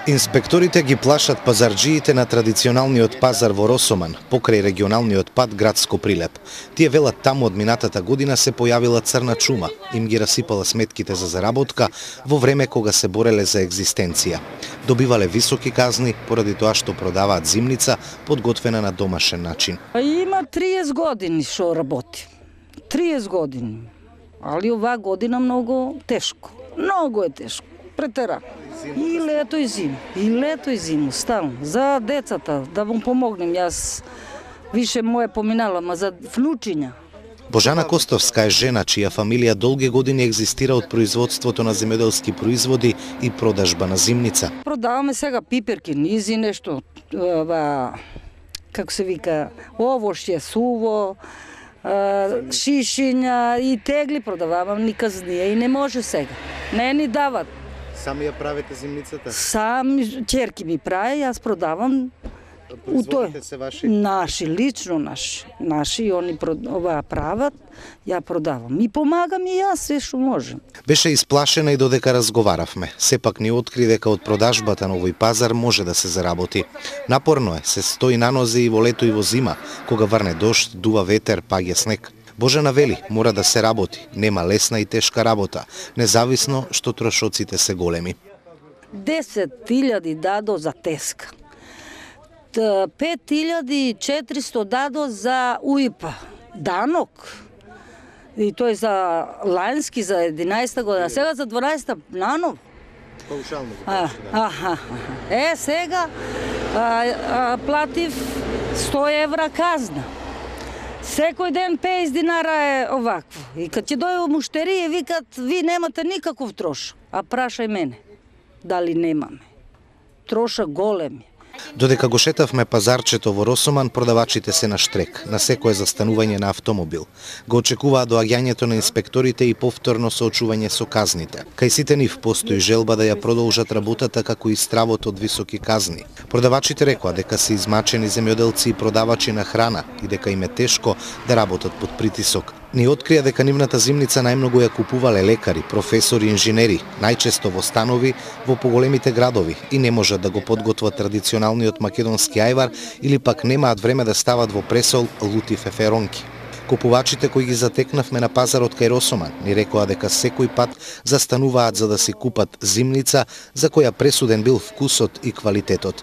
Инспекторите ги плашат пазарџиите на традиционалниот пазар во Росоман, покрај регионалниот пат Градско Прилеп. Тие велат таму од минатата година се појавила црна чума, им ги расипала сметките за заработка во време кога се бореле за екзистенција. Добивале високи казни поради тоа што продаваат зимница подготвена на домашен начин. Има 30 години што работи. 30 години. Али оваа година многу тешко. Многу е тешко. Претера. И лето и зиму. И лето и зиму, стално. За децата, да му помогнем. Јас више моје поминалам, а за внучиња. Божана Костовска е жена чија фамилија долги години екзистира од производството на земјоделски производи и продажба на зимница. Продаваме сега пиперки, низи нешто, како се вика, овошје, суво, шишиња и тегли продаваме, ни казнија и не може сега. Не ни дават. Сами ја правите зимницата? Сами ќерки ми прави, јас продавам. Производите се ваши? Наши, лично наши, они прават, ја продавам. И помагам и јас се што можем. Беше исплашена и додека разговаравме. Сепак ни откри дека од продажбата на овој пазар може да се заработи. Напорно е, се стои на нозе и во лето и во зима, кога врне дожд, дува ветер, паѓа снег. Божана вели, мора да се работи, нема лесна и тешка работа, независно што трошоците се големи. 10.000 дадо за теска. 5.400 дадо за уипа. Данок. И тој за лански, за 11 година. Сега за 12 нанов. Паушално го сега платив 100 евра казна. Секој ден 50 динара е овакво. И кад ќе дојде муштерија, викат, ви немате никаков трош. А прашај мене, дали немаме. Троша голем е. Додека го шетавме пазарчето во Росоман, продавачите се на штрек, на секое застанување на автомобил. Го очекуваат доаѓањето на инспекторите и повторно соочување со казните. Кај сите нив постои желба да ја продолжат работата како и стравот од високи казни. Продавачите рекоа дека се измачени земјоделци и продавачи на храна и дека им е тешко да работат под притисок. Ни открија дека нивната зимница најмногу ја купувале лекари, професори, инженери, најчесто во станови во поголемите градови и не можат да го подготват традиционалниот македонски ајвар или пак немаат време да стават во пресол лути феферонки. Купувачите кои ги затекнавме на пазарот кај Росоман ни рекоа дека секој пат застануваат за да си купат зимница за која пресуден бил вкусот и квалитетот.